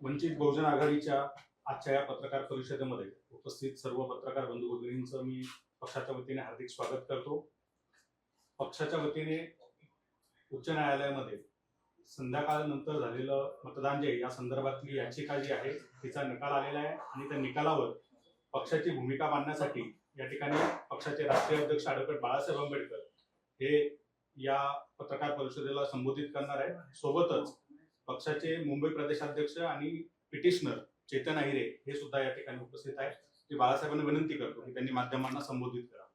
वंचित बहुजन आघाडीच्या आजच्या या पत्रकार परिषदेमध्ये उपस्थित सर्व पत्रकार बंधू भगिनींचं मी पक्षाच्या वतीने हार्दिक स्वागत करतो. पक्षाच्या वतीने उच्च न्यायालयामध्ये संध्याकाळनंतर झालेलं मतदान जे या संदर्भातली याचिका जी आहे तिचा निकाल आलेला आहे आणि त्या निकालावर पक्षाची भूमिका मांडण्यासाठी या ठिकाणी पक्षाचे राष्ट्रीय अध्यक्ष ॲडव्होकेट बाळासाहेब आंबेडकर हे या पत्रकार परिषदेला संबोधित करणार आहे. सोबतच पक्षाचे मुंबई प्रदेशाध्यक्ष आणि पिटिशनर चेतन अहिरे हे सुद्धा या ठिकाणी उपस्थित आहेत. मी बाळासाहेबांना विनंती करतो की त्यांनी माध्यमांना संबोधित करा.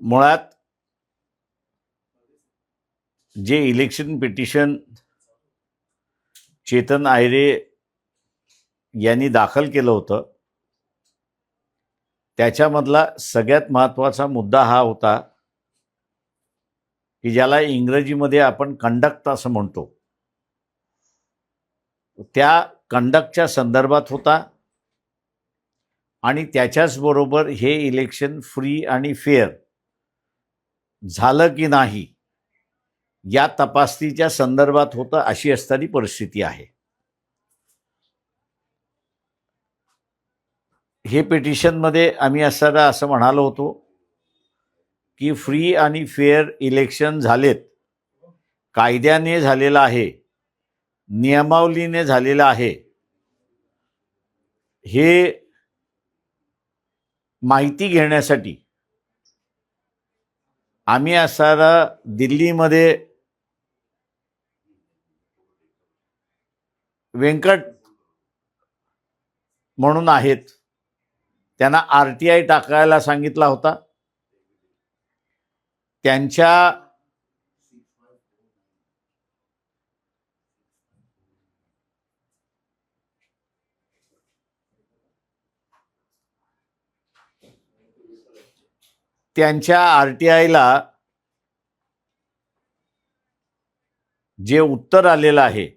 मुळात जे इलेक्शन पिटिशन चेतन अहिरे यांनी दाखल केलं होतं त्याच्यामधला सगळ्यात महत्त्वाचा मुद्दा हा होता की ज्याला इंग्रजीमध्ये आपण कंडक्ट असं म्हणतो, त्या कंडक्टच्या संदर्भात होता आणि त्याच्याच बरोबर हे इलेक्शन फ्री आणि फेअर झालं की नाही या तपासणीच्या संदर्भात होतं, अशी असणारी परिस्थिती आहे. हे पिटिशनमध्ये आम्ही असं म्हणालो होतो की फ्री आणि फेअर इलेक्शन झालेत, कायद्याने झालेलं आहे, नियमावलीने झालेलं आहे, हे माहिती घेण्यासाठी आम्ही दिल्लीमध्ये व्यंकट म्हणून आहेत, त्यांना RTI टाकायला सांगितला होता. त्यांच्या RTIला जे उत्तर आलेलं आहे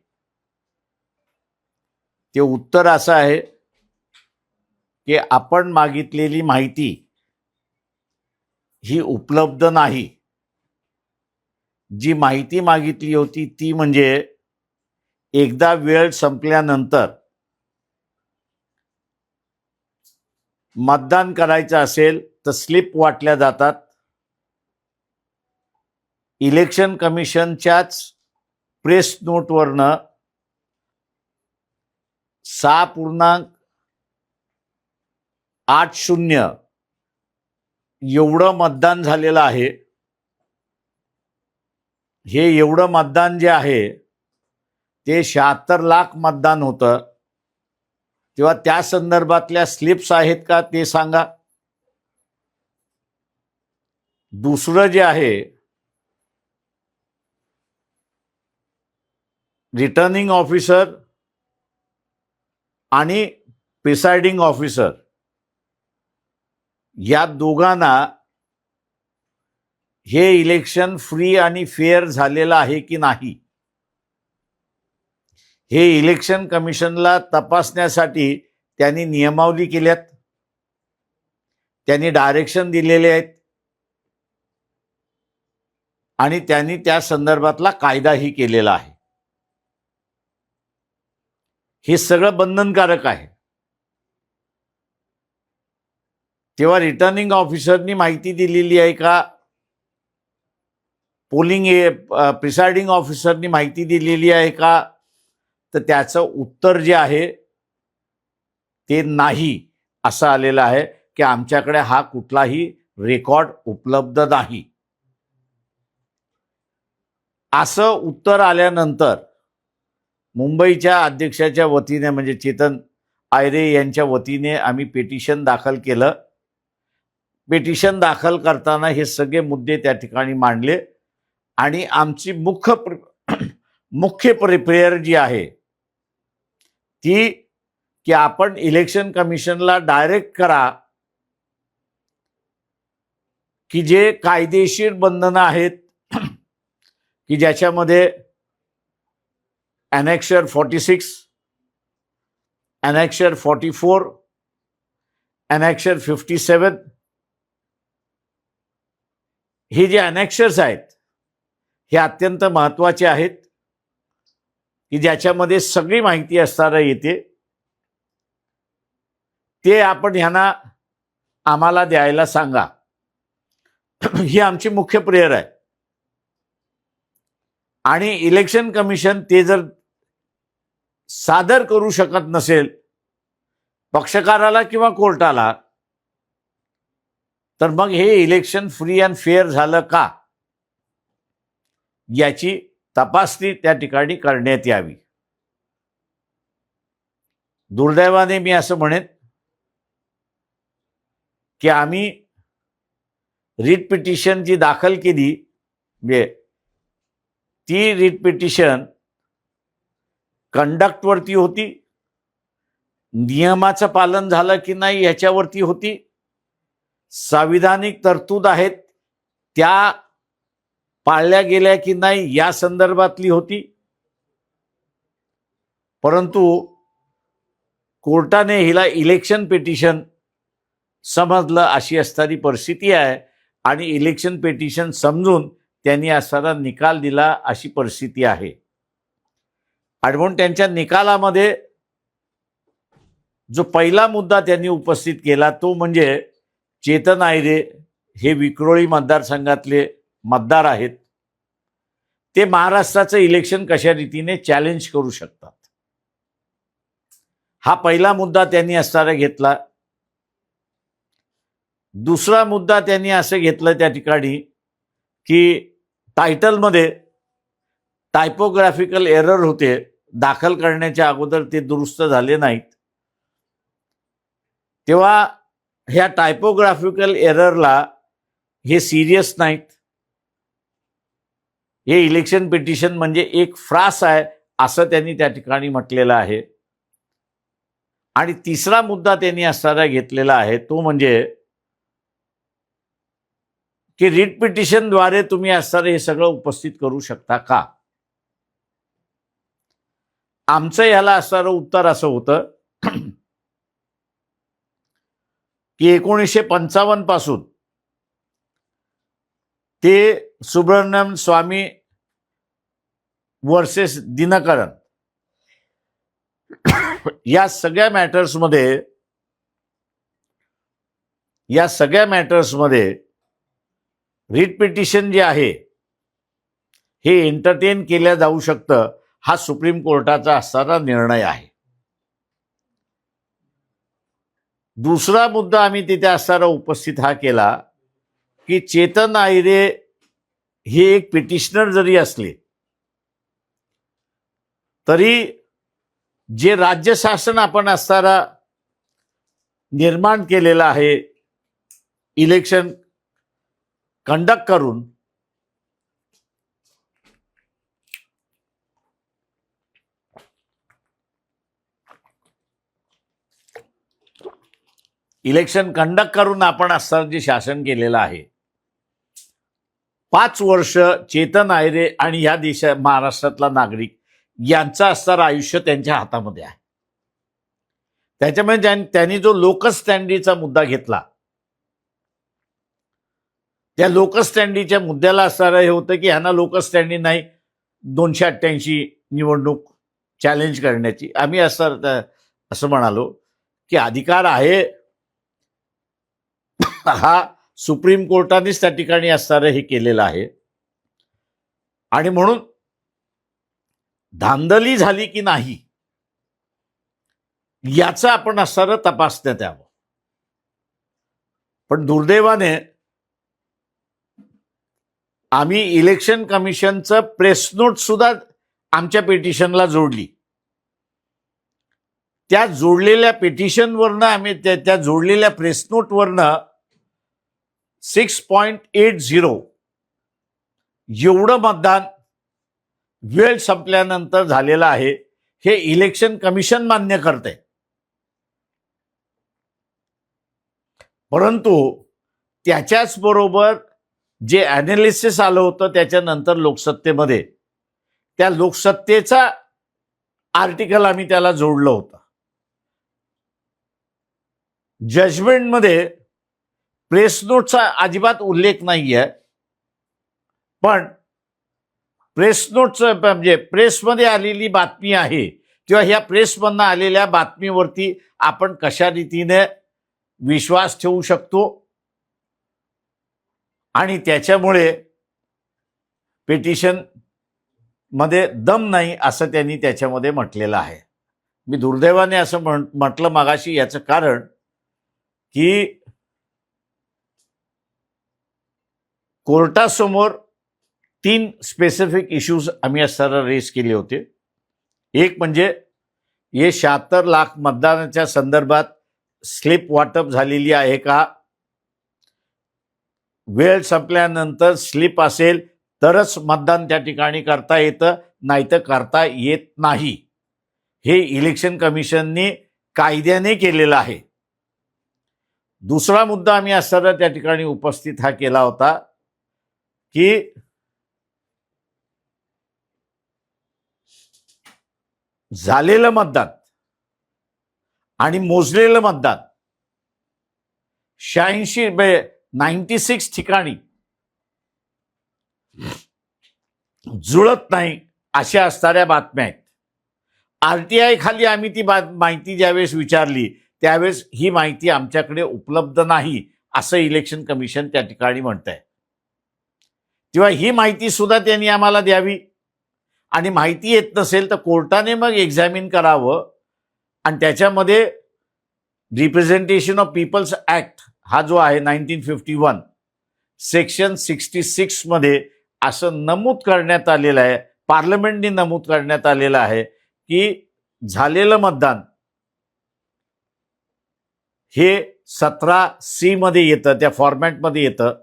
ते उत्तर असं आहे की आपण मागितलेली माहिती ही उपलब्ध नाही. जी माहिती मागितली होती ती म्हणजे एकदा वेळ संपल्यानंतर मतदान करायचं असेल तर स्लिप वाटल्या जातात. इलेक्शन कमिशनच्याच प्रेस नोटवरनं 6.80 एवढं मतदान झालेलं आहे. हे एवढं मतदान जे आहे ते 76 लाख मतदान होतं. तेव्हा त्या संदर्भातल्या स्लिप्स आहेत का ते सांगा. दुसरं जे आहे, रिटर्निंग ऑफिसर आणि प्रिसाइडिंग ऑफिसर या दोघांना हे इलेक्शन फ्री आणि फेअर झालेलं आहे की नाही हे इलेक्शन कमिशनला तपासण्यासाठी त्यांनी नियमावली केल्यात, त्यांनी डायरेक्शन दिलेले आहेत आणि त्यांनी त्या संदर्भातला कायदाही केलेला आहे. हे सगळं बंधनकारक आहे. तेव्हा रिटर्निंग ऑफिसरनी माहिती दिलेली आहे का, प्रिसाइडिंग ऑफिसरनी माहिती दिलेली आहे का, तर त्याचं उत्तर जे आहे ते नाही असं आलेलं आहे की आमच्याकडे हा कुठलाही रेकॉर्ड उपलब्ध नाही. असं उत्तर आल्यानंतर मुंबईच्या अध्यक्षाच्या वतीने म्हणजे चेतन अहिरे यांच्या वतीने आम्ही पिटिशन दाखल केलं. पिटिशन दाखल करताना हे सगळे मुद्दे त्या ठिकाणी मांडले आणि आमची मुख्य प्रिपेअर जी आहे ती की आपण इलेक्शन कमिशनला डायरेक्ट करा की जे कायदेशीर बंधनं आहेत की ज्याच्यामध्ये Annexure 46, Annexure 44, Annexure 57 हे जे अनेक्शर्स आहेत हे अत्यंत महत्त्वाचे आहेत. की ज्याच्यामध्ये सगळी माहिती असणारं येते, ते आपण ह्यांना आम्हाला द्यायला सांगा. ही आमची मुख्य प्रेयर आहे. आणि इलेक्शन कमिशन ते जर सादर करू शकत नसेल पक्षकाराला किंवा कोर्टाला, तर मग हे इलेक्शन फ्री अँड फेअर झालं का याची तपासणी त्या ठिकाणी करण्यात यावी. दुर्दैवाने मी असं म्हणेन की आम्ही रिट पिटिशन जी दाखल केली, म्हणजे ती रिट पिटिशन कंडक्टवरती होती, नियमाचं पालन झालं की नाही याच्यावरती होती, संविधानिक तरतूद आहेत त्या पाळल्या गेल्या की नाही या संदर्भातली होती. परंतु कोर्टाने हिला इलेक्शन पिटिशन समजलं अशी असणारी परिस्थिती आहे आणि इलेक्शन पिटिशन समजून त्यांनी असणारा निकाल दिला अशी परिस्थिती आहे. आणि म्हणून त्यांच्या निकालामध्ये जो पहिला मुद्दा त्यांनी उपस्थित केला तो म्हणजे चेतन आयरे हे विक्रोळी मतदारसंघातले मतदार आहेत, ते महाराष्ट्राचं इलेक्शन कशा रीतीने चॅलेंज करू शकतात, हा पहिला मुद्दा त्यांनी असणारा घेतला. दुसरा मुद्दा त्यांनी असं घेतलं त्या ठिकाणी की टायटलमध्ये टायपोग्राफिकल एरर होते, दाखल करण्याच्या अगोदर ते दुरुस्त झाले नाहीत, तेव्हा ह्या टायपोग्राफिकल एररला हे सिरियस नाहीत, हे इलेक्शन पिटिशन म्हणजे एक फ्रास आहे असं त्यांनी त्या ठिकाणी म्हटलेलं आहे. आणि तिसरा मुद्दा त्यांनी असणारा घेतलेला आहे तो म्हणजे की रिट पिटिशनद्वारे तुम्ही असणारं हे सगळं उपस्थित करू शकता का. आमचं ह्याला असणारं उत्तर असं होतं की 1955 पासून ते सुब्रमण्यम स्वामी वर्सेस दिनकरन या सगळ्या मॅटर्समध्ये रिट पिटिशन जे आहे हे एंटरटेन केल्या जाऊ शकतं, हा सुप्रीम कोर्टाचा असणारा निर्णय आहे. दुसरा मुद्दा आम्ही तिथे असणारा उपस्थित हा केला की चेतन आयरे हे एक पिटिशनर जरी असले तरी जे राज्य शासन आपण असणारा निर्माण केलेलं आहे इलेक्शन कंडक्ट करून, आपण असणारं जे शासन केलेलं आहे, 5 वर्ष चेतन आयरे आणि या महाराष्ट्रातला नागरिक यांचं असणारं आयुष्य त्यांच्या हातामध्ये आहे. त्याच्यामुळे त्यांनी जो लोकल स्टँडीचा मुद्दा घेतला, त्या लोकल स्टँडीच्या मुद्द्याला असणारं हे होतं की ह्यांना लोकल स्टँडी नाही 288 निवडणूक चॅलेंज करण्याची. आम्ही असं म्हणालो की अधिकार आहे हा सुप्रीम कोर्टानेच त्या ठिकाणी असणारं हे केलेलं आहे आणि म्हणून धांदली झाली की नाही याचं आपण असणारं तपासण्यात यावं. पण दुर्दैवाने आम्ही इलेक्शन कमिशनचं प्रेस नोट सुद्धा आमच्या पिटिशनला जोडली. त्या जोडलेल्या पिटिशनवरनं आम्ही त्या जोडलेल्या प्रेस नोटवरनं 6.80 एवढं मतदान वेळ संपल्यानंतर झालेलं आहे हे इलेक्शन कमिशन मान्य करते. परंतु त्याच्याच बरोबर जे ॲनालिसिस आलं होतं त्याच्यानंतर लोकसत्तेमध्ये, त्या लोकसत्तेचा आर्टिकल आम्ही त्याला जोडलं होतं. जजमेंटमध्ये प्रेस नोटचा अजिबात उल्लेख नाहीये, पण प्रेस नोटचं म्हणजे प्रेसमध्ये आलेली बातमी आहे किंवा ह्या प्रेसमधनं आलेल्या बातमीवरती आपण कशा रीतीने विश्वास ठेवू शकतो आणि त्याच्यामुळे पिटिशन मध्ये दम नाही असं त्यांनी त्याच्यामध्ये म्हटलेलं आहे. मी दुर्दैवाने असं म्हटलं मगाशी, याचं कारण की कोर्टासमोर 3 स्पेसिफिक इश्यूज आम्ही असताना रेस केले होते. एक म्हणजे हे 76 लाख मतदानाच्या संदर्भात स्लिप वाटप झालेली आहे का, वेळ संपल्यानंतर स्लिप असेल तरच मतदान त्या ठिकाणी करता येतं, नाहीतर करता येत नाही. हे इलेक्शन कमिशनने कायद्याने केलेलं आहे. दुसरा मुद्दा आम्ही असताना त्या ठिकाणी उपस्थित हा केला होता की झालेलं मतदान आणि मोजलेलं मतदान 96 ठिकाणी जुळत नाही अशा असणाऱ्या बातम्या आहेत. आरटीआय खाली आम्ही ती माहिती ज्यावेळेस विचारली त्यावेळेस ही माहिती आमच्याकडे उपलब्ध नाही असं इलेक्शन कमिशन त्या ठिकाणी म्हणतंय. तेव्हा ही माहिती सुद्धा त्यांनी आम्हाला द्यावी आणि माहिती येत नसेल तर कोर्टाने मग एक्झामिन करावं आणि त्याच्यामध्ये रिप्रेझेंटेशन ऑफ पीपल्स ऍक्ट हा जो आहे 1951 सेक्शन 66 मध्ये असं नमूद करण्यात आलेलं आहे, पार्लमेंटने नमूद करण्यात आलेलं आहे की झालेलं मतदान हे 17C मध्ये येतं, त्या फॉर्मॅटमध्ये येतं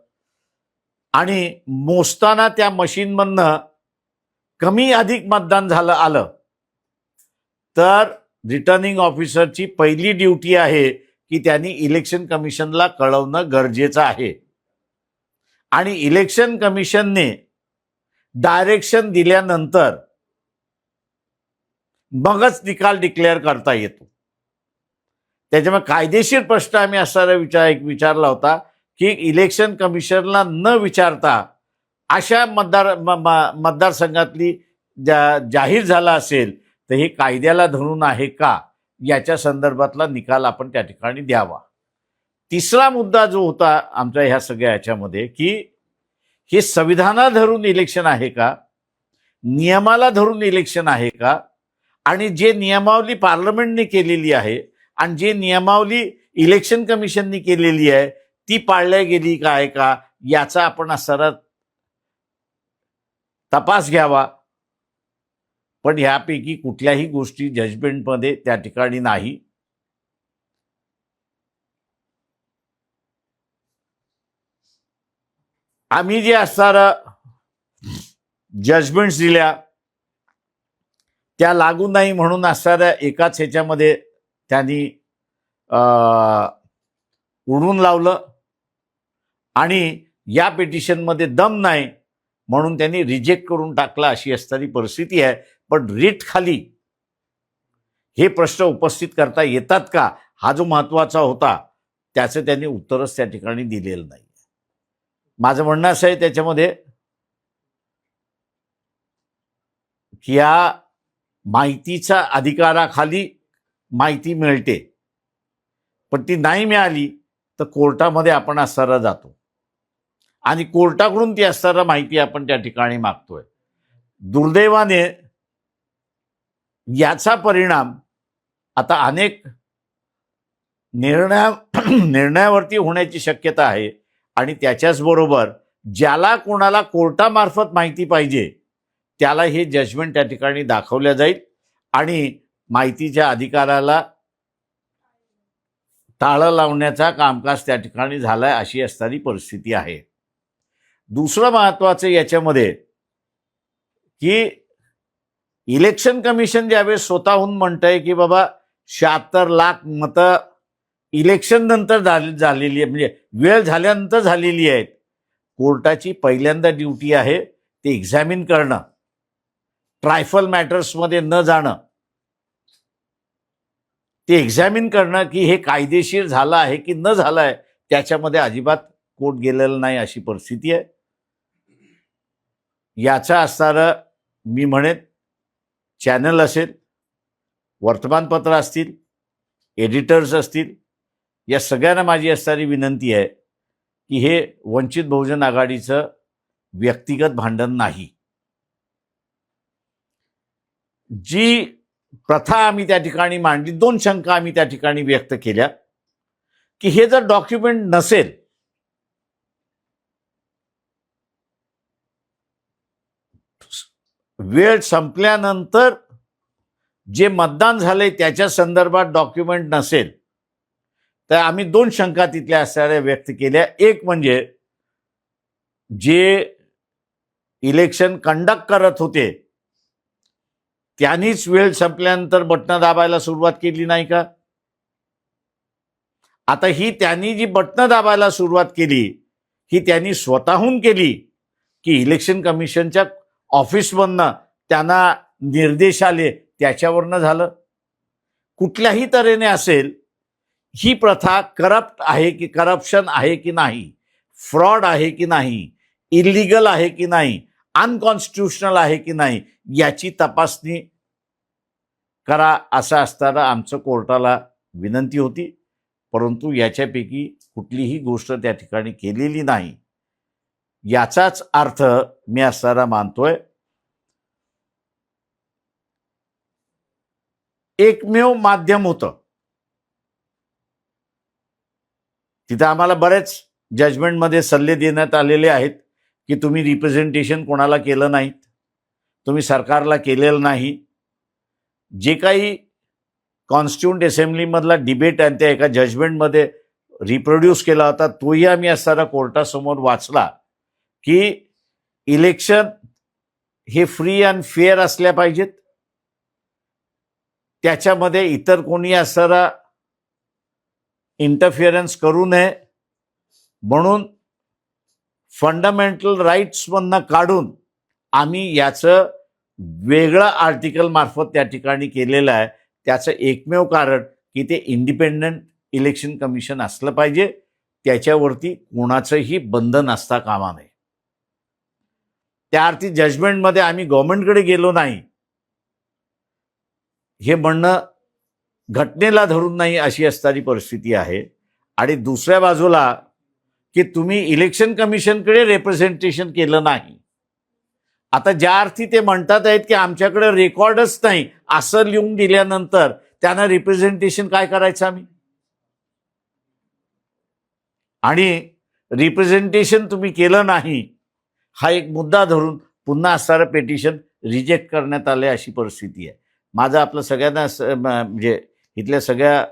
आणि मोजताना त्या मशीनमधनं कमी अधिक मतदान आलं तर रिटर्निंग ऑफिसरची पहिली ड्युटी आहे की त्यांनी इलेक्शन कमिशनला कळवणं गरजेचं आहे आणि इलेक्शन कमिशनने डायरेक्शन दिल्यानंतर मगच निकाल डिक्लेअर करता येतो. त्याच्यामुळे कायदेशीर प्रश्न आम्ही असा विचारला होता की इलेक्शन कमिशनला न विचारता अशा मतदारसंघातली जाहीर झाला असेल तर हे कायद्याला धरून आहे का याच्या संदर्भातला निकाल आपण त्या ठिकाणी द्यावा. तिसरा मुद्दा जो होता आमच्या ह्या सगळ्या याच्यामध्ये की हे संविधानाला धरून इलेक्शन आहे का, नियमाला धरून इलेक्शन आहे का, आणि जे नियमावली पार्लमेंटने केलेली आहे आणि जे नियमावली इलेक्शन कमिशनने केलेली आहे ती पाळल्या गेली का आहे का याचा आपण सरळ तपास घ्यावा. पण ह्यापैकी कुठल्याही गोष्टी जजमेंटमध्ये त्या ठिकाणी नाही. आम्ही जे असणारा जजमेंट्स दिल्या त्या लागू नाही म्हणून असणाऱ्या एकाच ह्याच्यामध्ये त्यांनी उडून लावलं आणि या पिटिशनमध्ये दम नाही म्हणून त्यांनी रिजेक्ट करून टाकला अशी असणारी परिस्थिती आहे. पण रिट खाली हे प्रश्न उपस्थित करता येतात का हा जो महत्वाचा होता त्याचं त्यांनी उत्तरच त्या ठिकाणी दिलेलं नाही. माझं म्हणणं असं आहे त्याच्यामध्ये की या माहितीच्या अधिकाराखाली माहिती मिळते पण ती नाही मिळाली तर कोर्टामध्ये आपण असताना जातो आणि कोर्टाकडून ती असताना माहिती आपण त्या ठिकाणी मागतोय. दुर्दैवाने याचा परिणाम आता अनेक निर्णयावरती होण्याची शक्यता आहे आणि त्याच्याच बरोबर ज्याला कोणाला कोर्टामार्फत माहिती पाहिजे त्याला हे जजमेंट त्या ठिकाणी दाखवल्या जाईल आणि माहितीच्या अधिकाराला टाळं लावण्याचा कामकाज त्या ठिकाणी झालाय अशी असणारी परिस्थिती आहे. दुसरं महत्वाचं याच्यामध्ये की इलेक्शन कमिशन ज्यावेळेस स्वतःहून म्हणतंय की बाबा 76 लाख मतं इलेक्शन नंतर झालेली आहे म्हणजे वेळ झाल्यानंतर झालेली आहेत. कोर्टाची पहिल्यांदा ड्युटी आहे ते एक्झामिन करणं, ट्रायफल मॅटर्समध्ये न जाणं, ते एक्झामिन करणं की हे कायदेशीर झालं आहे की न झालं आहे त्याच्यामध्ये अजिबात कोर्ट गेलेलं नाही अशी परिस्थिती आहे. याचा असणारं मी म्हणेन चॅनल असेल, वर्तमानपत्र असतील, एडिटर्स असतील, या सगळ्यांना माझी असणारी विनंती आहे की हे वंचित बहुजन आघाडीचं व्यक्तिगत भांडण नाही. जी प्रथा आम्ही त्या ठिकाणी मांडली, 2 शंका आम्ही त्या ठिकाणी व्यक्त केल्या की हे जर डॉक्युमेंट नसेल वेळ संपल्यानंतर जे मतदान झालंय त्याच्या संदर्भात डॉक्युमेंट नसेल तर आम्ही 2 शंका तिथल्या असणाऱ्या व्यक्त केल्या. एक म्हणजे जे इलेक्शन कंडक्ट करत होते त्यांनीच वेळ संपल्यानंतर बटणं दाबायला सुरुवात केली नाही का? आता ही त्यांनी जी बटणं दाबायला सुरुवात केली ही त्यांनी स्वतःहून केली की इलेक्शन कमिशनच्या ऑफिसमधनं त्यांना निर्देश आले त्याच्यावरनं झालं? कुठल्याही तऱ्हेने असेल ही प्रथा करप्ट आहे की करप्शन आहे की नाही, फ्रॉड आहे की नाही, इलिगल आहे की नाही, अनकॉन्स्टिट्युशनल आहे की नाही, याची तपासणी करा असं असताना आमचं कोर्टाला विनंती होती. परंतु याच्यापैकी कुठलीही गोष्ट त्या ठिकाणी केलेली नाही. याचाच अर्थ मी असताना मानतोय एकमेव माध्यम होतं. तिथं आम्हाला बरेच जजमेंटमध्ये सल्ले देण्यात आलेले आहेत की तुम्ही रिप्रेझेंटेशन कोणाला केलं नाहीत, तुम्ही सरकारला केलेलं नाही. जे काही कॉन्स्टिट्यूंट असेंब्लीमधला डिबेट आणि त्या एका जजमेंटमध्ये रिप्रोड्यूस केला होता तोही आम्ही असताना कोर्टासमोर वाचला की इलेक्शन हे फ्री अँड फेअर असल्या पाहिजेत. त्याच्यामध्ये इतर कोणी असणारा इंटरफिअरन्स करू नये म्हणून फंडामेंटल राईट्समधनं काढून आम्ही याचं वेगळं आर्टिकल मार्फत त्या ठिकाणी केलेलं आहे. त्याचं एकमेव कारण की ते इंडिपेंडंट इलेक्शन कमिशन असलं पाहिजे, त्याच्यावरती कोणाचंही बंधन असता कामा नये. त्या अर्थी जजमेंटमध्ये आम्ही गव्हर्नमेंटकडे गेलो नाही हे म्हणणं घटनेला धरून नाही अशी असणारी परिस्थिती आहे. आणि दुसऱ्या बाजूला की तुम्ही इलेक्शन कमिशनकडे रिप्रेझेंटेशन केलं नाही. आता ज्या अर्थी ते म्हणतात आहेत की आमच्याकडे रेकॉर्डच नाही असं लिहून दिल्यानंतर त्यांना रिप्रेझेंटेशन काय करायचं आम्ही? आणि रिप्रेझेंटेशन तुम्ही केलं नाही हा एक मुद्दा धरून पुन्हा असणारं पेटिशन रिजेक्ट करण्यात आले अशी परिस्थिती आहे. माझं आपलं सगळ्यांना म्हणजे इथल्या सगळ्या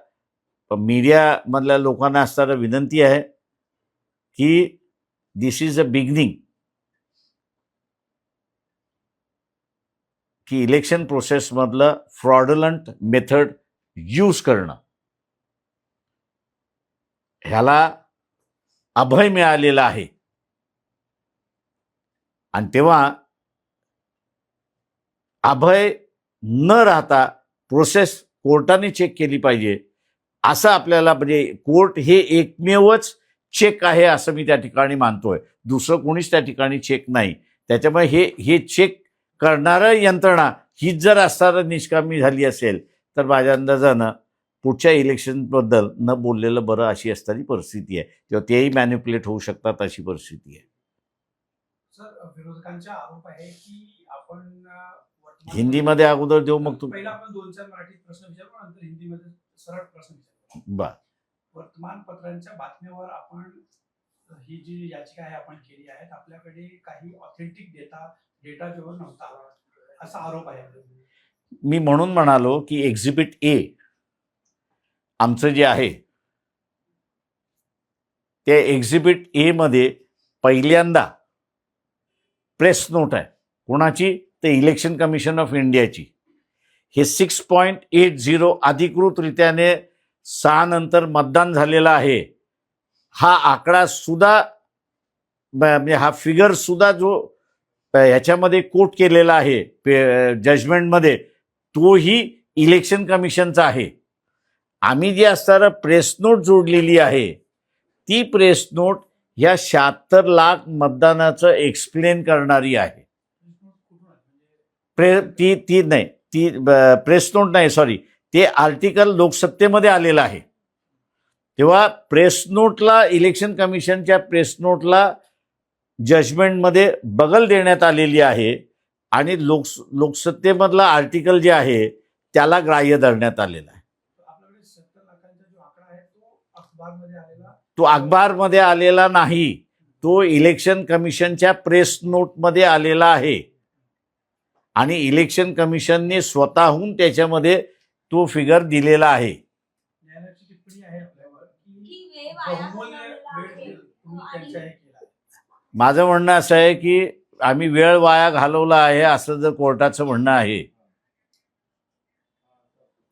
मीडियामधल्या लोकांना असणारं विनंती आहे की दिस इज अ बिगिनिंग की इलेक्शन प्रोसेसमधलं फ्रॉडलंट मेथड यूज करणं ह्याला अभय मिळालेला आहे. आणि तेव्हा अभय न राहता प्रोसेस कोर्टाने चेक केली पाहिजे असं आपल्याला म्हणजे कोर्ट हे एकमेवच चेक आहे असं मी त्या ठिकाणी मानतोय. दुसरं कोणीच त्या ठिकाणी चेक नाही. त्याच्यामुळे हे चेक करणारं यंत्रणा हीच जर असणारं निष्कामी झाली असेल तर माझ्या अंदाजानं पुढच्या इलेक्शनबद्दल न बोललेलं बरं अशी असणारी परिस्थिती आहे. किंवा तेही मॅन्युप्युलेट होऊ शकतात अशी परिस्थिती आहे. सर, विरोधकांचा आरोप आहे की आपण हिंदीमध्ये अगोदर देऊ मग पहिला आपण 2-4 मराठीत प्रश्न विचारू नंतर हिंदीमध्ये सरळ प्रश्न विचारू. बर. वर्तमानपत्रांच्या बातम्यावर आपण ही जी याचिका आहे आपण केली आहे आपल्याकडे काही ऑथेंटिक डेटा जो नव्हता असा आरोप आहे. मी म्हणून म्हणालो की एक्झिबिट ए आमचं जे आहे त्या एक्झिबिट ए मध्ये पहिल्यांदा प्रेस नोट आहे. कोणाची? ते इलेक्शन कमिशन ऑफ इंडियाची. हे 6.80 अधिकृतरित्याने 6 नंतर मतदान झालेलं आहे. हा आकडा सुद्धा म्हणजे हा फिगर सुद्धा जो ह्याच्यामध्ये कोट केलेला आहे जजमेंटमध्ये तोही इलेक्शन कमिशनचा आहे. आम्ही जी असणारं प्रेस नोट जोडलेली आहे ती प्रेस नोट ह्या 76 लाख मतदानाचं एक्सप्लेन करणारी आहे. ती ती नाही, ती प्रेस नोट नाही, सॉरी, ते आर्टिकल लोकसत्तेमध्ये आलेलं आहे. तेव्हा प्रेस नोटला, इलेक्शन कमिशनच्या प्रेस नोटला जजमेंटमध्ये बगल देण्यात आलेली आहे आणि लोकसत्तेमधला आर्टिकल जे आहे त्याला ग्राह्य धरण्यात आलेला आहे. आपल्याकडे 70 लाखांचा जो आकडा आहे तो अखबारमध्ये आलेला, तो अखबारमध्ये आलेला नाही, तो इलेक्शन कमिशनच्या प्रेस नोटमध्ये आलेला आहे आणि इलेक्शन कमिशनने स्वतःहून त्याच्यामध्ये तो फिगर दिलेला आहे. न्यायालयाची टिप्पणी आहे आपल्यावर की की वेळ वाया बहुमूल्य घालवलेला वेळ आहे. तुम्ही त्यांच्या हे केला. माझं म्हणणं असं आहे की आम्ही वेळ वाया घालवला आहे असं जर कोर्टाचं म्हणणं आहे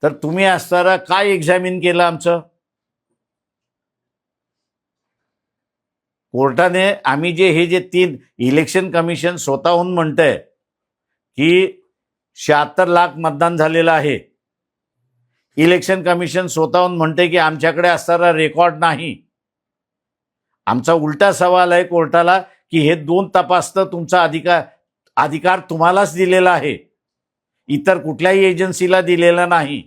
तर तुम्ही असताना काय एक्झामिन केलं आमचं? कोर्टाने आम्ही हे 3 इलेक्शन कमिशन स्वतःहून म्हणतंय की 76 लाख मतदान झालेलं आहे. इलेक्शन कमिशन स्वतःहून म्हणते की आमच्याकडे असणारा रेकॉर्ड नाही. आमचा उलटा सवाल आहे कोर्टाला की हे 2 तपासतं तुमचा अधिकार तुम्हालाच दिलेला आहे, इतर कुठल्याही एजन्सीला दिलेला नाही.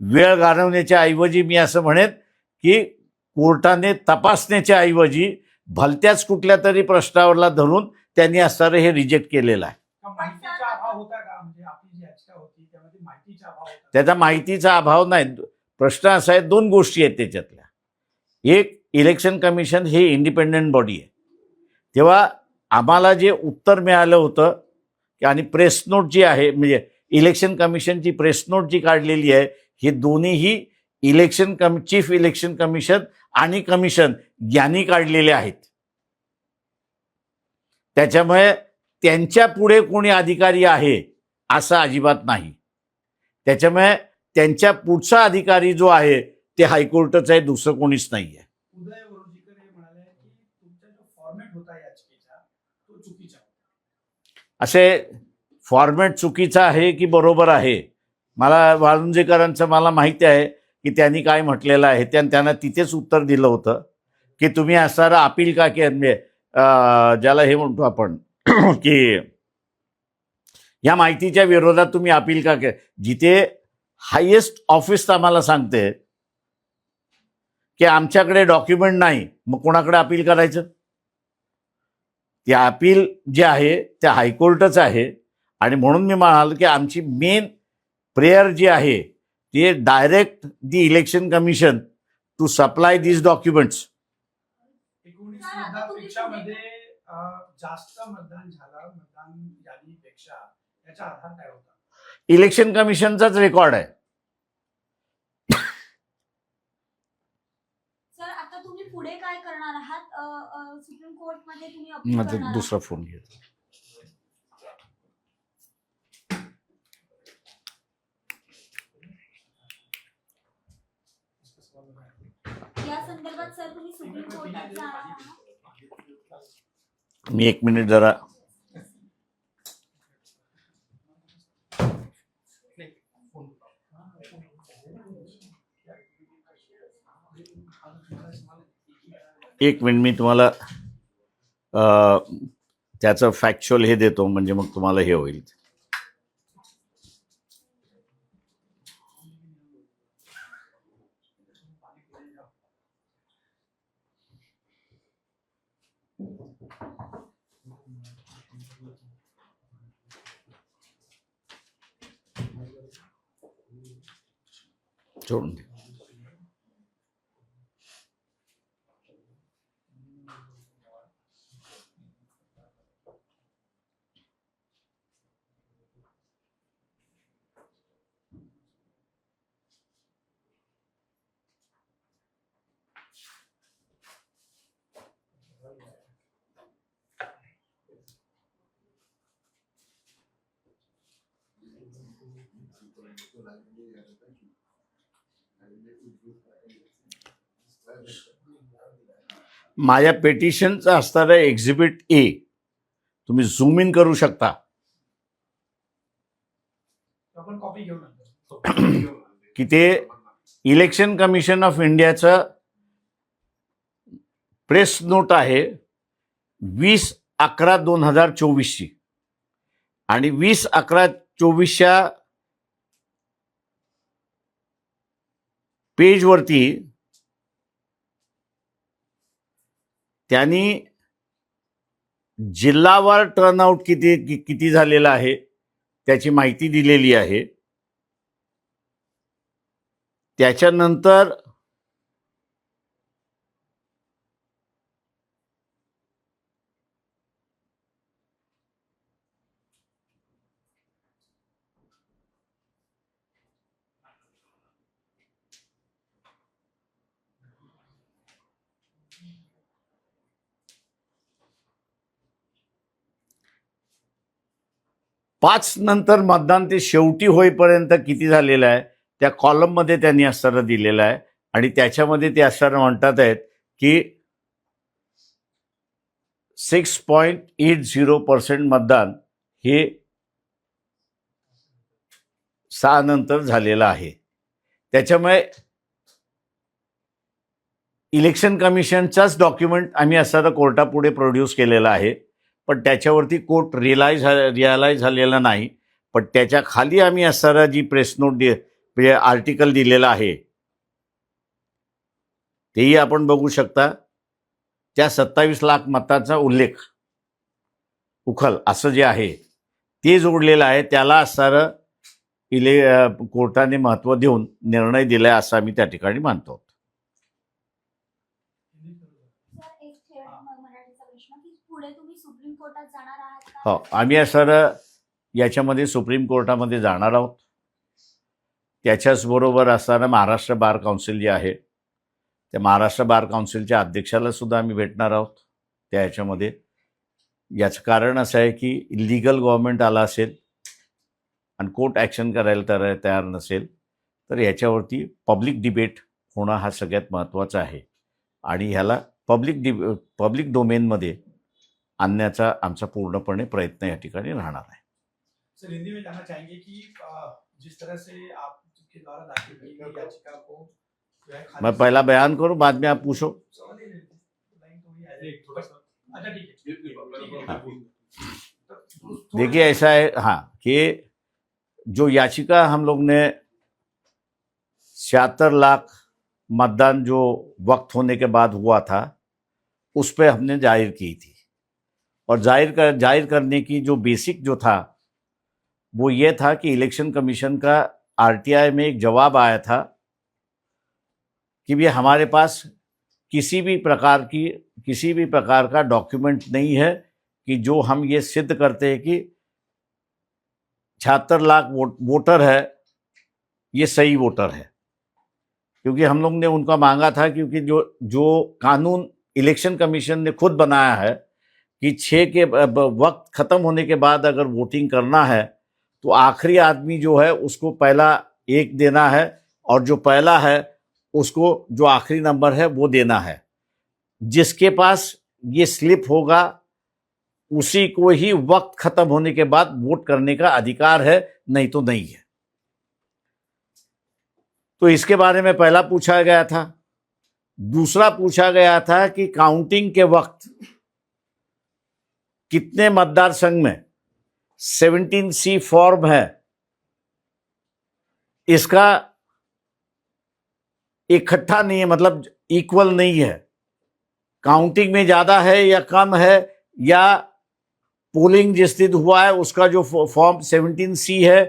वेळ घालवण्याच्या ऐवजी मी असं म्हणेन की कोर्टाने तपासण्याच्या ऐवजी भलत्याच कुठल्या तरी प्रश्नावरला धरून त्यांनी असणारं हे रिजेक्ट केलेलं आहे. का माहितीचा अभाव होता का? म्हणजे आपली जी याचिका होती त्यामध्ये माहितीचा अभाव होता. त्याचा माहितीचा अभाव नाही. प्रश्न असा आहे, 2 गोष्टी आहेत त्याच्यातल्या. एक, इलेक्शन कमिशन हे इंडिपेंडंट बॉडी आहे. तेव्हा आम्हाला जे उत्तर मिळालं होतं आणि प्रेस नोट जी आहे, म्हणजे इलेक्शन कमिशनची प्रेस नोट जी काढलेली आहे, हे दोन्हीही चीफ इलेक्शन कमिशन आणि कमिशन यांनी काढलेले आहेत. त्याच्यामुळे त्यांच्या पुढे कोणी अधिकारी आहे असं अजिबात नाही. त्याच्यामुळे त्यांच्या पुढचा अधिकारी जो आहे ते हायकोर्टच आहे, दुसरं कोणीच नाही आहे. उदय वरोजीकर हे म्हणाले की तुमचा जो फॉर्मॅट होता याचिकेचा तो चुकीचा होता. असे फॉर्मॅट चुकीचा आहे की बरोबर आहे, मला वाळुंजेकरांचं मला माहिती आहे की त्यांनी काय म्हटलेलं आहे. त्यांना तिथेच उत्तर दिलं होतं की तुम्ही असणारं अपील का म्हणजे ज्याला हे म्हणतो आपण की या माहितीच्या विरोधात तुम्ही अपील का केलं. जिथे हायेस्ट ऑफिस आम्हाला सांगते की आमच्याकडे डॉक्युमेंट नाही, मग कोणाकडे अपील करायचं? ते अपील जे आहे ते हायकोर्टच आहे. आणि म्हणून मी म्हणाल की आमची मेन प्रेयर जी आहे ते direct the election commission to supply these documents. 19 sir, आता तुम्ही मतदानपेक्षामध्ये जास्त मतदान झालं मतदान यादीपेक्षा, याचा आधार काय होता? इलेक्शन कमिशनचाच रेकॉर्ड आहे. सर, आता तुम्ही पुढे काय करणार आहात? सुप्रीम कोर्टमध्ये तुम्ही अपील माझा करणार दुसरा फोन घेतो. आहात? या संदर्भात सर तुम्ही सुप्रीम कोर्टात जाणार आहात? मी 1 मिनिट जरा मी तुम्हाला त्याचं फॅक्च्युअल हे देतो, म्हणजे मग तुम्हाला हे होईल. सोडून दे. माझ्या पेटिशनचं असणारं एक्झिबिट ए तुम्ही झूम इन करू शकता. आपण कॉपी घेऊन आणतो. की ते इलेक्शन कमिशन ऑफ इंडियाचं प्रेस नोट आहे 20/11/2024 ची आणि 20/11 24व्या पेजवरती त्यांनी जिल्हावार टर्नआउट किती झालेला आहे त्याची माहिती दिलेली आहे. त्याच्यानंतर पाच नंतर मतदान ते शेवटी होईपर्यंत किती झालेलं आहे त्या कॉलममध्ये त्यांनी असताना दिलेलं आहे. आणि त्याच्यामध्ये ते असताना म्हणतात आहेत की 6.80% मतदान हे 6 नंतर झालेलं आहे. त्याच्यामुळे इलेक्शन कमिशनचाच डॉक्युमेंट आम्ही असताना कोर्टापुढे प्रोड्यूस केलेला आहे, पण त्याच्यावरती कोर्ट रिअलाइज झालेला नाही. पण त्याच्या खाली आम्ही असताना जी प्रेस नोट आर्टिकल दिलेला आहे तेही आपण बघू शकता. त्या 27 लाख मताचा उखल असं जे आहे ते जोडलेलं आहे. त्याला असणारं कोर्टाने महत्त्व देऊन निर्णय दिलाय असं आम्ही त्या ठिकाणी मानतो. सर एक मराठीचा प्रश्न की पुढे तुम्ही सुप्रीम कोर्टात जाणार आहात का? हो, आम्ही असणारं याच्यामध्ये सुप्रीम कोर्टामध्ये जाणार आहोत. त्याच्याच बरोबर असताना महाराष्ट्र बार काउन्सिल जे आहे त्या महाराष्ट्र बार काउन्सिलच्या अध्यक्षाला सुद्धा आम्ही भेटणार आहोत. त्या ह्याच्यामध्ये याचं कारण असं आहे की इलिगल गव्हर्नमेंट आला असेल आणि कोर्ट ॲक्शन करायला तयार नसेल तर ह्याच्यावरती पब्लिक डिबेट होणं हा सगळ्यात महत्त्वाचा आहे. आणि ह्याला पब्लिक डोमेनमध्ये आणण्याचा आमचा पूर्णपणे प्रयत्न या ठिकाणी राहणार आहे. सर हिंदी में जानना चाहेंगे कि जिस तरह से आपके द्वारा दाखिल की गई याचिका को जो है मैं पहला बयान करूं, बाद में आप पूछो. लाइन तो ही एक थोड़ा सा अच्छा ठीक है देखिए ऐसा है हाँ कि जो याचिका हम लोग ने 76 लाख मतदान जो वक्त होने के बाद हुआ था उस पर हमने जाहिर की थी. और जाहिर करने की जो बेसिक जो था वो ये था कि इलेक्शन कमीशन का आरटीआई में एक जवाब आया था कि भी हमारे पास किसी भी प्रकार का डॉक्यूमेंट नहीं है कि जो हम ये सिद्ध करते हैं कि 76 लाख वोटर है ये सही वोटर है. क्योंकि हम लोग ने उनका मांगा था, क्योंकि जो कानून इलेक्शन कमीशन ने खुद बनाया है कि 6 के वक्त ख़त्म होने के बाद अगर वोटिंग करना है तो आखिरी आदमी जो है उसको पहला 1 देना है और जो पहला है उसको जो आखिरी नंबर है वो देना है. जिसके पास ये स्लिप होगा उसी को ही वक्त खत्म होने के बाद वोट करने का अधिकार है, नहीं तो नहीं है. तो इसके बारे में पहला पूछा गया था. दूसरा पूछा गया था कि काउंटिंग के वक्त कितने मतदार संघ में 17C फॉर्म है, इसका इकट्ठा नहीं है, मतलब इक्वल नहीं है. काउंटिंग में ज्यादा है या कम है, या पोलिंग जिस दिन हुआ है उसका जो फॉर्म 17C है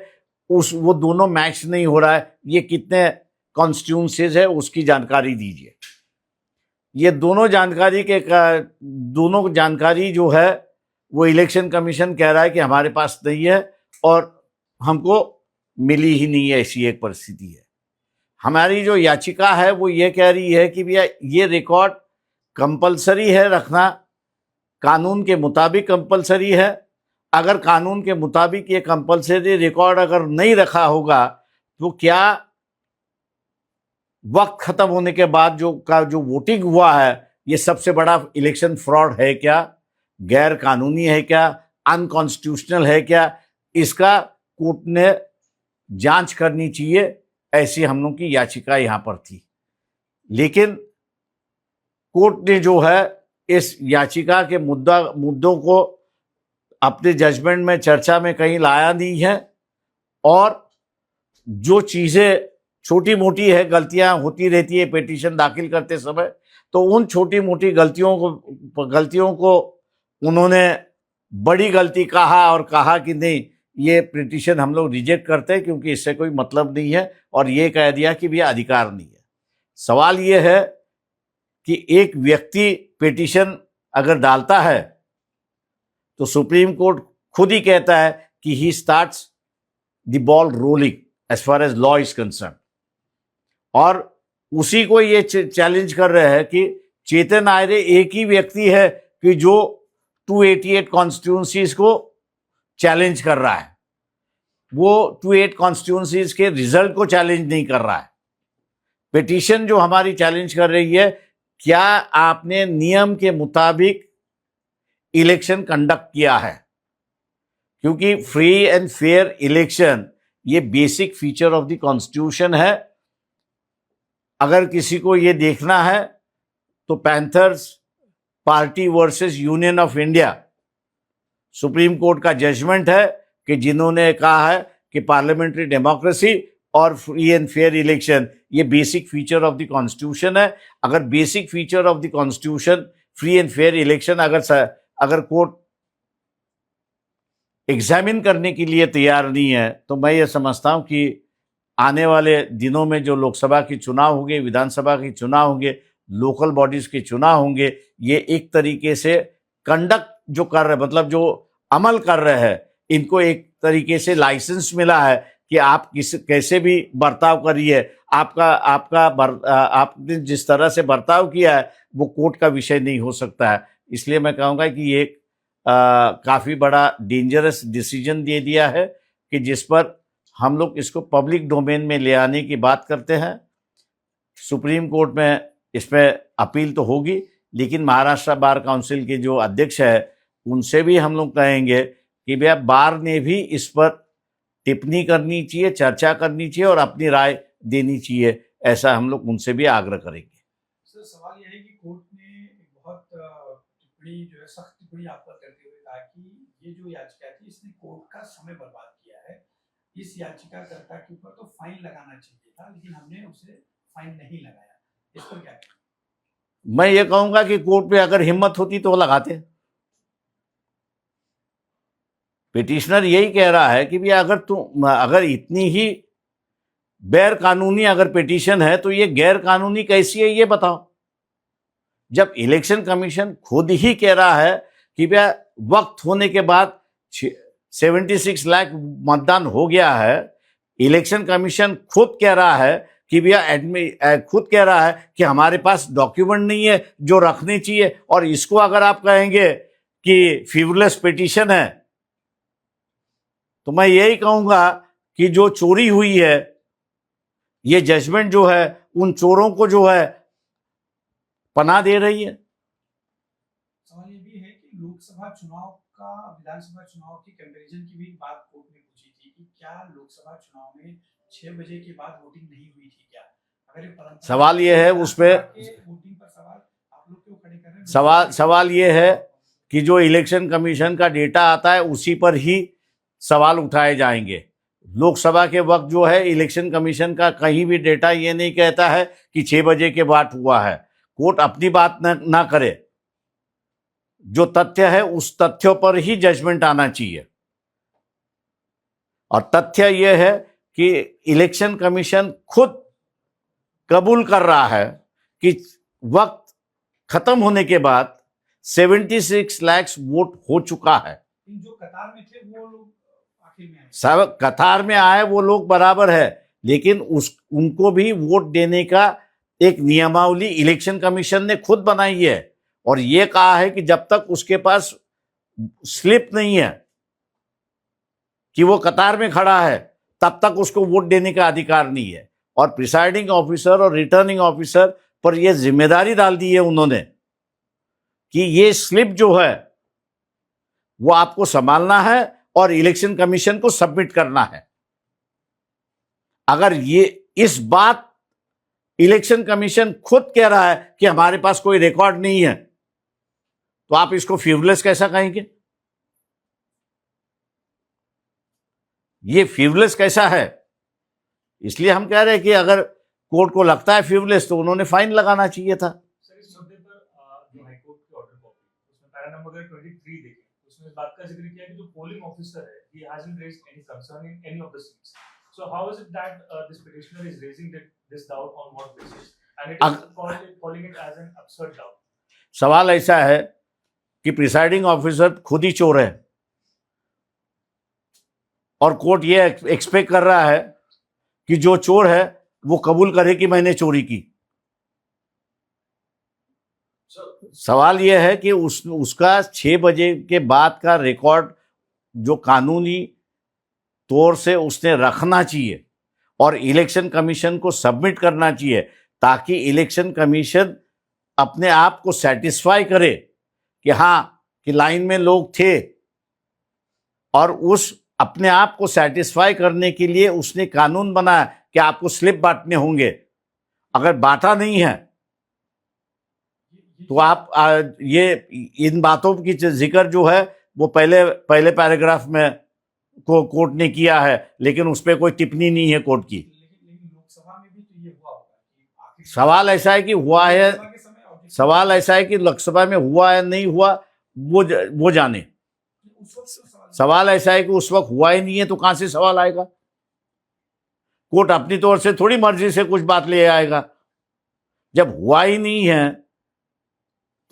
वो दोनों मैच नहीं हो रहा है. ये कितने कॉन्स्टिट्यूंसीज है उसकी जानकारी दीजिए. ये दोनों जानकारी जो है वो इलेक्शन कमीशन कह रहा है कि हमारे पास नहीं है और हमको मिली ही नहीं है. ऐसी एक परिस्थिति है. हमारी जो याचिका है वो ये कह रही है कि भैया ये रिकॉर्ड कंपलसरी है रखना, कानून के मुताबिक कंपलसरी है. अगर कानून के मुताबिक ये कंपलसरी रिकॉर्ड अगर नहीं रखा होगा तो क्या वक्त खत्म होने के बाद जो वोटिंग हुआ है ये सबसे बड़ा इलेक्शन फ्रॉड है क्या, गैर कानूनी है क्या, अनकॉन्स्टिट्यूशनल है क्या, इसका कोर्ट ने जांच करनी चाहिए. ऐसी हम लोग की याचिका यहां पर थी. लेकिन कोर्ट ने जो है इस याचिका के मुद्दों को अपने जजमेंट में चर्चा में कहीं लाया नहीं है और जो चीजें छोटी मोटी है, गलतियां होती रहती है पिटीशन दाखिल करते समय, तो उन छोटी मोटी गलतियों को उन्होंने बड़ी गलती कहा और कहा कि नहीं, ये पिटीशन हम लोग रिजेक्ट करते हैं क्योंकि इससे कोई मतलब नहीं है, और ये कह दिया कि भैया अधिकार नहीं है। सवाल ये है कि एक व्यक्ति पिटीशन अगर डालता है तो सुप्रीम कोर्ट खुद ही कहता है कि he starts the ball rolling as far as law is concern, और उसी को ये चैलेंज कर रहे हैं कि चेतन आयरे एक ही व्यक्ति है कि जो 288 कॉन्स्टिट्यूंसीज को चैलेंज कर रहा है, वो 288 कॉन्स्टिट्यूंसीज के रिजल्ट को चैलेंज नहीं कर रहा है। पिटीशन जो हमारी चैलेंज कर रही है, क्या आपने नियम के मुताबिक इलेक्शन कंडक्ट किया है, क्योंकि फ्री एंड फेयर इलेक्शन ये basic feature of the constitution है। अगर किसी को ये देखना है तो panthers party versus union of India, supreme court का जजमेंट है कि जिन्होंने कहा है कि पार्लियामेंट्री डेमोक्रेसी और फ्री एंड फेयर इलेक्शन ये basic feature of the constitution है। अगर basic feature of the constitution free end fair election अगर कोर्ट एग्जामिन करने के लिए तैयार नहीं है, तो मैं ये समझता हूं कि आने वाले दिनों में जो लोकसभा के चुनाव होंगे, विधानसभा के चुनाव होंगे, लोकल बॉडीज के चुनाव होंगे, ये एक तरीके से कंडक्ट जो कर रहे, मतलब जो अमल कर रहे हैं, इनको एक तरीके से लाइसेंस मिला है कि आप कैसे भी बर्ताव करिए, आपने जिस तरह से बर्ताव किया है वो कोर्ट का विषय नहीं हो सकता है। इसलिए मैं कहूँगा कि ये काफ़ी बड़ा डेंजरस डिसीजन दे दिया है कि जिस पर हम लोग इसको पब्लिक डोमेन में ले आने की बात करते हैं। सुप्रीम कोर्ट में इस पर अपील तो होगी, लेकिन महाराष्ट्र बार काउंसिल के जो अध्यक्ष है उनसे भी हम लोग कहेंगे कि भैया बार ने भी इस पर टिप्पणी करनी चाहिए, चर्चा करनी चाहिए और अपनी राय देनी चाहिए, ऐसा हम लोग उनसे भी आग्रह करेंगे। सर, सवाल यह है कि कोर्ट ने एक बहुत टिप्पणी जो है, सख्त टिप्पणी आप पर करते हुए कहा कि ये जो याचिका थी इसने कोर्ट का समय बर्बाद किया है, इस याचिकाकर्ता के ऊपर तो फाइन लगाना चाहिए था, लेकिन हमने उसे फाइन नहीं लगाया। इस पर क्या कहें? मैं ये कहूंगा कि कोर्ट पे अगर हिम्मत होती तो वो लगाते। पिटिशनर यही कह रहा है कि भैया अगर इतनी ही गैर कानूनी अगर पिटीशन है तो ये गैर कानूनी कैसी है ये बताओ। जब इलेक्शन कमीशन खुद ही कह रहा है कि भैया वक्त होने के बाद 76 लाख मतदान हो गया है, इलेक्शन कमीशन खुद कह रहा है कि भैया खुद कह रहा है कि हमारे पास डॉक्यूमेंट नहीं है जो रखने चाहिए, और इसको अगर आप कहेंगे कि फ्रीवलेस पिटीशन है, तो मैं यही कहूंगा कि जो चोरी हुई है, ये जजमेंट जो है उन चोरों को जो है पनाह दे रही है। सवाल ये भी है कि लोकसभा चुनाव का विधानसभा चुनाव की कंपैरिजन की भी बात कोर्ट ने पूछी थी कि क्या लोकसभा चुनाव में 6 बजे के बाद वोटिंग नहीं हुई थी क्या? अगर ये परंपरा सवाल ये है उस पे वोटिंग पर सवाल आप लोग क्यों खड़े कर रहे हैं? सवाल ये है कि जो इलेक्शन कमीशन का डेटा आता है उसी पर ही सवाल उठाए जाएंगे। लोकसभा के वक्त जो है इलेक्शन कमीशन का कहीं भी डेटा ये नहीं कहता है कि 6 बजे के बाद हुआ है। कोर्ट अपनी बात ना करे, जो तथ्य है उस तथ्यों पर ही जजमेंट आना चाहिए। और तथ्य यह है कि इलेक्शन कमीशन खुद कबूल कर रहा है कि वक्त खत्म होने के बाद 76 लाख वोट हो चुका है। जो कतार में थे वो लोग आखिर में आए, सब कतार में आए वो लोग बराबर है, लेकिन उनको भी वोट देने का एक नियमावली इलेक्शन कमीशन ने खुद बनाई है, और ये कहा है कि जब तक उसके पास स्लिप नहीं है कि वो कतार में खड़ा है तब तक उसको वोट देने का अधिकार नहीं है। और प्रिसाइडिंग ऑफिसर और रिटर्निंग ऑफिसर पर यह जिम्मेदारी डाल दी है उन्होंने कि ये स्लिप जो है वो आपको संभालना है और इलेक्शन कमीशन को सबमिट करना है। अगर ये इस बात इलेक्शन कमीशन खुद कह रहा है कि हमारे पास कोई रिकॉर्ड नहीं है, तो आप इसको फ्रीवलेस कैसा कहेंगे? ये फ्रीवलेस कैसा है? इसलिए हम कह रहे हैं कि अगर कोर्ट को लगता है फ्रीवलेस तो उन्होंने फाइन लगाना चाहिए था। सर इस मुद्दे पर जो हाईकोर्ट की ऑर्डर कॉपी उसमें पैरा नंबर अगर 23 देखें उसमें इस बात का जिक्र किया कि जो पोलिंग ऑफिसर है he hasn't raised any concern in any of the seats. So how is it that this petitioner is raising this doubt on what basis? And it is calling it as an absurd doubt. सवाल ऐसा है कि presiding officer खुद ही चोर है और court ये expect कर रहा है कि जो चोर है वो कबूल करे कि मैंने चोरी की। सवाल यह है कि उसका 6 बजे के बाद का रिकॉर्ड जो कानूनी तौर से उसने रखना चाहिए और इलेक्शन कमीशन को सबमिट करना चाहिए ताकि इलेक्शन कमीशन अपने आप को सेटिस्फाई करे कि हाँ कि लाइन में लोग थे, और उस अपने आप को सेटिस्फाई करने के लिए उसने कानून बनाया कि आपको स्लिप बांटने होंगे। अगर बांटा नहीं है तो आप ये इन बातों की जिक्र जो है वो पहले पैराग्राफ में को कोर्ट ने किया है, लेकिन उस पर कोई टिप्पणी नहीं है कोर्ट की। लेकिन लोकसभा में भी तो ये हुआ होगा कि आखिर सवाल ऐसा है कि हुआ है, लोकसभा के समय objection- सवाल ऐसा है कि लोकसभा में हुआ है नहीं हुआ वो जाने। उस वक्त तो सवाल ऐसा है कि उस वक्त हुआ ही नहीं है तो कहां से सवाल आएगा? कोर्ट अपनी तौर से थोड़ी मर्जी से कुछ बात ले आएगा। जब हुआ ही नहीं है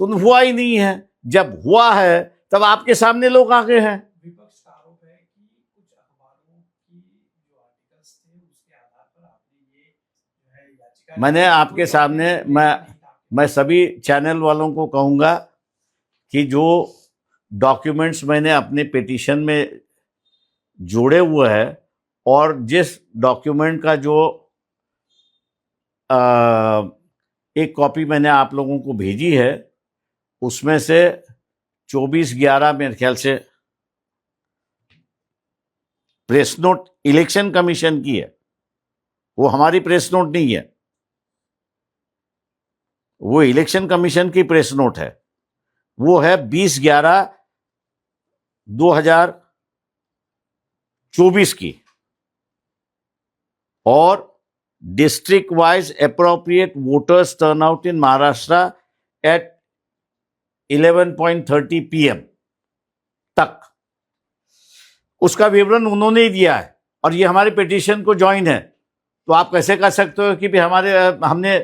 तो हुआ ही नहीं है, जब हुआ है तब आपके सामने लोग आगे हैं। विपक्ष का आरोप है कि कुछ अखबारों की जो आर्टिकल्स थे उसके आधार पर आपने ये जो है याचिका मैंने आपके सामने मैं सभी चैनल वालों को कहूंगा कि जो डॉक्यूमेंट्स मैंने अपने पिटीशन में जोड़े हुए हैं और जिस डॉक्यूमेंट का जो एक कॉपी मैंने आप लोगों को भेजी है उसमें से 24/11 मेरे ख्याल से प्रेस नोट इलेक्शन कमीशन की है, वो हमारी प्रेस नोट नहीं है, वो इलेक्शन कमीशन की प्रेस नोट है। वो है 20/11/2024 की, और district wise appropriate voters turnout in Maharashtra at 11:30 PM तक उसका विवरण उन्होंने ही दिया है और ये हमारे पिटीशन को ज्वाइन है। तो आप कैसे कह सकते हो कि भी हमने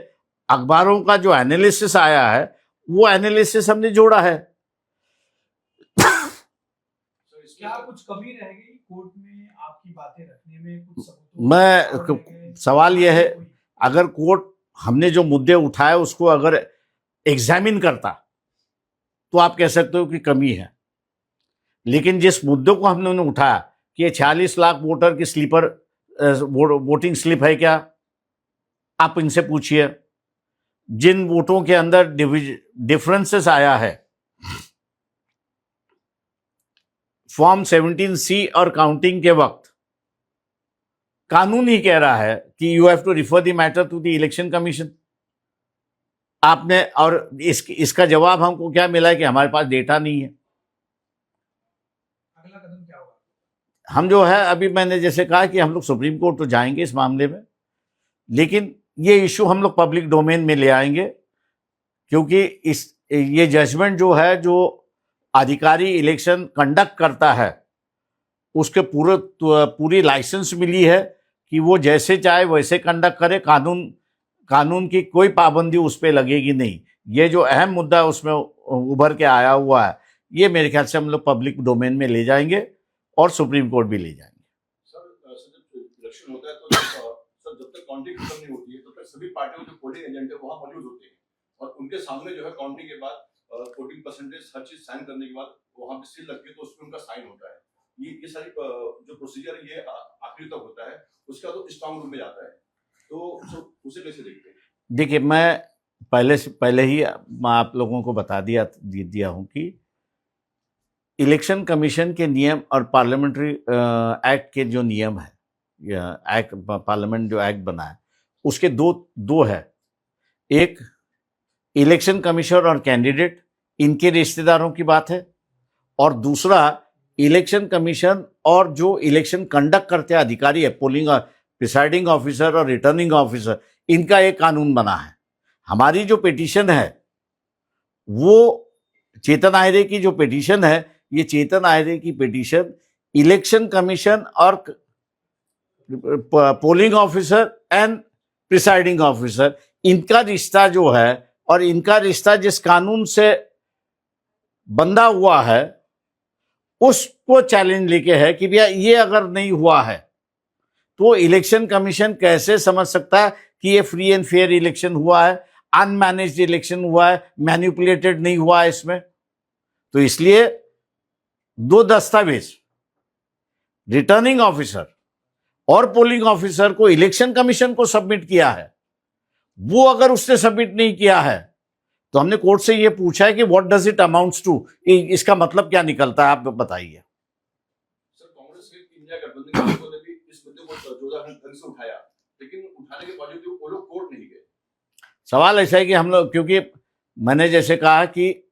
अखबारों का जो एनालिसिस आया है वो एनालिसिस हमने जोड़ा है। क्या कुछ कमी रह गई कोर्ट में आपकी बातें रखने में? कुछ सबूतों मैं सवाल यह है, अगर कोर्ट हमने जो मुद्दे उठाए उसको अगर एग्जामिन करता तो आप कह सकते हो कि कमी है, लेकिन जिस मुद्दों को हमने उठाया कि ये 46 लाख वोटर की स्लीपर वोटिंग स्लिप है क्या, आप इनसे पूछिए। जिन वोटों के अंदर डिफरेंसेस आया है फॉर्म 17C और काउंटिंग के वक्त, कानून ही कह रहा है कि you have to refer the matter to the election commission. आपने और इसका जवाब हमको क्या मिला है कि हमारे पास डेटा नहीं है। अगला कदम क्या होगा? हम जो है अभी मैंने जैसे कहा कि हम लोग सुप्रीम कोर्ट तो जाएंगे इस मामले में, लेकिन ये इशू हम लोग पब्लिक डोमेन में ले आएंगे, क्योंकि ये जजमेंट जो है जो अधिकारी इलेक्शन कंडक्ट करता है उसके पूरी लाइसेंस मिली है कि वो जैसे चाहे वैसे कंडक्ट करे, कानून की कोई पाबंदी उस पर लगेगी नहीं। ये जो अहम मुद्दा उसमें उभर के आया हुआ है ये मेरे ख्याल से हम लोग पब्लिक डोमेन में ले जाएंगे और सुप्रीम कोर्ट भी ले जाएंगे। सर जब इलेक्शन होता है तो सर जब तक काउंटिंग खत्म नहीं होती है तब तक सभी पार्टियों जो पोलिंग एजेंट है वहाँ मौजूद होते हैं और उनके सामने जो है काउंटिंग के बाद वोटिंग परसेंटेज हर चीज साइन करने के बाद वहाँ पे सील लगती है तो उसमें उनका साइन होता है। ये सारी जो प्रोसीजर है ये आखिरी तक होता है, उसका तो स्ट्रांग रूम में जाता है, तो उसे कैसे देखते हैं? देखिए, मैं पहले ही आप लोगों को बता दिया हूं कि इलेक्शन कमीशन के नियम और पार्लियामेंट्री एक्ट के जो नियम है, एक्ट पार्लियामेंट जो एक्ट बना है उसके दो है। एक इलेक्शन कमीशनर और कैंडिडेट इनके रिश्तेदारों की बात है, और दूसरा इलेक्शन कमीशन और जो इलेक्शन कंडक्ट करते अधिकारी है, पोलिंग प्रिसाइडिंग ऑफिसर और रिटर्निंग ऑफिसर, इनका एक कानून बना है। हमारी जो पिटीशन है वो चेतन आयरे की जो पिटीशन है, ये चेतन आयरे की पिटीशन इलेक्शन कमीशन और polling officer end presiding officer, इनका रिश्ता जो है और इनका रिश्ता जिस कानून से बंधा हुआ है उसको चैलेंज लेके है कि भैया ये अगर नहीं हुआ है तो इलेक्शन कमीशन कैसे समझ सकता है कि ये फ्री एंड फेयर इलेक्शन हुआ है, अनमैनेज्ड इलेक्शन हुआ है, मैनिपुलेटेड नहीं हुआ है इसमें। तो इसलिए दो दस्तावेज रिटर्निंग ऑफिसर और पोलिंग ऑफिसर को इलेक्शन कमीशन को सबमिट किया है, वो अगर उसने सबमिट नहीं किया है तो हमने कोर्ट से ये पूछा है कि what does it amounts to, इसका मतलब क्या निकलता है, आप बताइए। सर, कांग्रेस के इंडिया गठबंधन के लोगों ने भी इस मुद्दे को जोरदार ढंग से उठाया, लेकिन उठाने के बावजूद वो लोग कोर्ट नहीं गए। सवाल ऐसा है कि हम लोग, क्योंकि मैंने जैसे कहा कि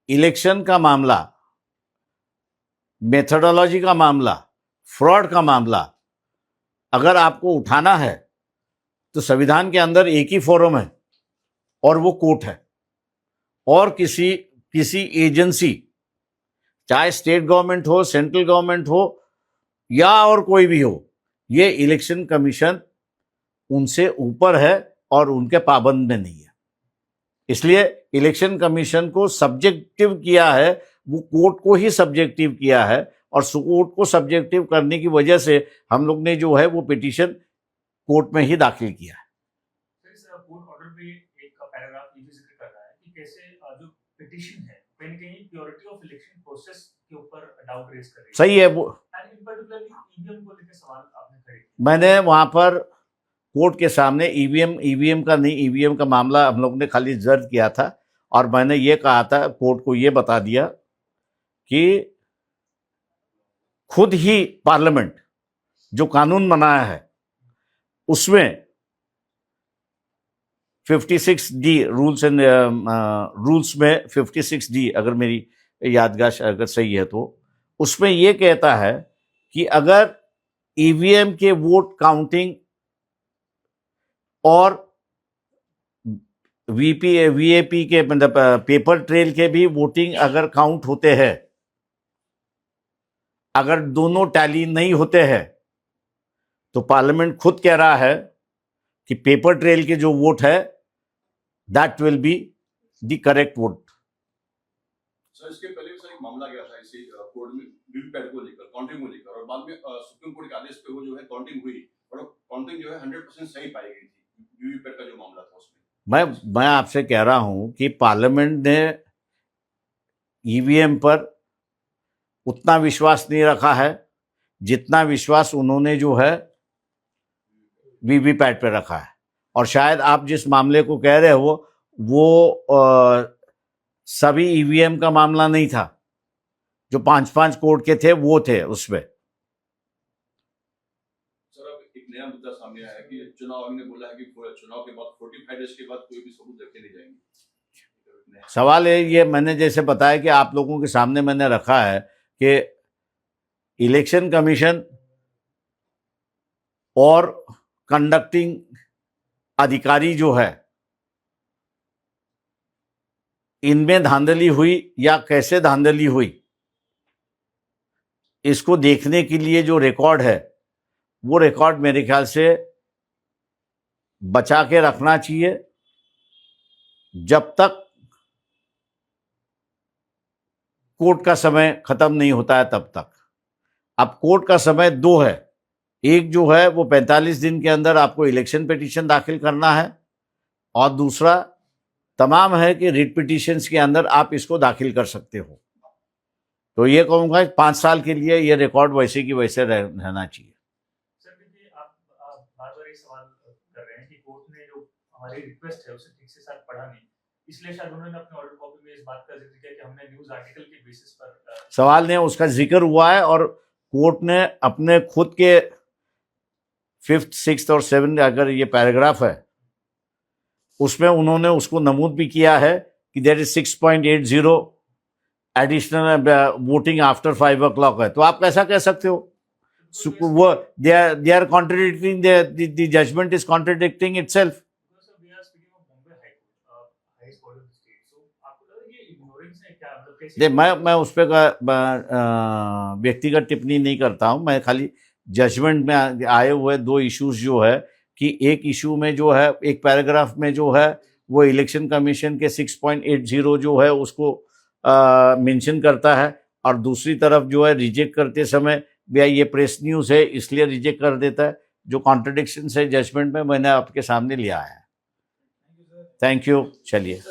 इलेक्शन का मामला, मेथोडोलॉजी का मामला, फ्रॉड का मामला अगर आपको उठाना है तो संविधान के अंदर एक ही फोरम है और वो कोर्ट है। और किसी एजेंसी, चाहे स्टेट गवर्नमेंट हो, सेंट्रल गवर्नमेंट हो या और कोई भी हो, ये इलेक्शन कमीशन उनसे ऊपर है और उनके पाबंद में नहीं है। इसलिए इलेक्शन कमीशन को सब्जेक्टिव किया है, वो कोर्ट को ही सब्जेक्टिव किया है, और कोर्ट को सब्जेक्टिव करने की वजह से हम लोग ने जो है वो पिटीशन कोर्ट में ही दाखिल किया है। कोर्ट ऑर्डर पे एक पैराग्राफ ये भी जिक्र कर रहा है कि कैसे जो पिटीशन है कहीं न कहीं प्योरिटी ऑफ इलेक्शन प्रोसेस के ऊपर डाउट रेज कर रही है। सही है। वो एंड इन पर्टिकुलरली ईवीएम को लेकर सवाल आपने खड़े किए। मैंने वहां पर कोर्ट के सामने ईवीएम का नहीं, ईवीएम का मामला हम लोग ने खाली दर्ज किया था और मैंने ये कहा था, कोर्ट को ये बता दिया कि खुद ही पार्लियामेंट जो कानून बनाया है उसमें 56D रूल्स में 56D, अगर मेरी याददाश्त अगर सही है तो उसमें यह कहता है कि अगर ईवीएम के वोट काउंटिंग और वीएपी के मतलब पेपर ट्रेल के भी वोटिंग अगर काउंट होते हैं, अगर दोनों टैली नहीं होते हैं तो पार्लियामेंट खुद कह रहा है कि पेपर ट्रेल के जो वोट है that will be the correct vote. Sir, इसके पहले भी सर एक मामला गया था इसी कोर्ट में वीवीपैट को लेकर, काउंटिंग को लेकर, और बाद में सुप्रीम कोर्ट के आदेश पे वो जो है काउंटिंग हुई और काउंटिंग जो है 100% सही पाई गई थी वीवीपैट का जो मामला था उसमें। मैं आपसे कह रहा हूं कि पार्लियामेंट ने ईवीएम पर उतना विश्वास नहीं रखा है जितना विश्वास उन्होंने जो है वीवीपैट पे रखा है। और शायद आप जिस मामले को कह रहे हो वो सभी ईवीएम का मामला नहीं था, जो 5-5 कोर्ट के थे वो थे उसमें। सर, अब एक नया मुद्दा सामने आया है कि चुनाव आयोग ने बोला है कि चुनाव के बाद 45 डेज के बाद कोई भी सबूत रखे नहीं जाएंगे। सवाल है ये, मैंने जैसे बताया कि आप लोगों के सामने मैंने रखा है कि इलेक्शन कमीशन और कंडक्टिंग अधिकारी जो है, इनमें धांधली हुई या कैसे धांधली हुई, इसको देखने के लिए जो रिकॉर्ड है वो रिकॉर्ड मेरे ख्याल से बचा के रखना चाहिए जब तक कोर्ट का समय खत्म नहीं होता है तब तक। अब कोर्ट का समय 2 है, एक जो है वो 45 दिन के अंदर आपको इलेक्शन पिटीशन दाखिल करना है और दूसरा तमाम है कि रिट पिटीशंस के अंदर आप इसको दाखिल कर सकते हो। तो ये कहूँगा 5 साल के लिए ये रिकॉर्ड वैसे की वैसे रहना चाहिए। सर, देखिए आप बार-बार ये सवाल कर रहे हैं कि कोर्ट ने जो हमारी रिक्वेस्ट है उसे ठीक से साथ पढ़ा नहीं, इसलिए शायद उन्होंने अपने ऑर्डर कॉपी में इस बात का जिक्र किया कि हमने न्यूज़ आर्टिकल के बेसिस पर सवाल ने उसका जिक्र हुआ है और कोर्ट ने अपने खुद के 5th, 6th और 7th अगर ये पैराग्राफ है उसमें उन्होंने उसको नमूद भी किया है कि there is 6.80 additional voting after 5 o'clock है, तो आप कैसा कह सकते हो? वो they are contradicting, the judgement is contradicting itself. Because we are speaking of Bombay High Court, highest court of the state. So आपको लग रहा है कि ignorance है क्या, मतलब कैसे? देख, मैं उस पर व्यक्तिगत टिप्पणी नहीं करता हूं. मैं खाली जजमेंट में आए हुए 2 इश्यूज जो है कि एक इशू में जो है, एक पैराग्राफ में जो है वो इलेक्शन कमीशन के 6.80 जो है उसको मेंशन करता है, और दूसरी तरफ जो है रिजेक्ट करते समय भैया ये प्रेस न्यूज़ है इसलिए रिजेक्ट कर देता है. जो कॉन्ट्रडिक्शन है जजमेंट में मैंने आपके सामने लिया है. Thank you. चलिए.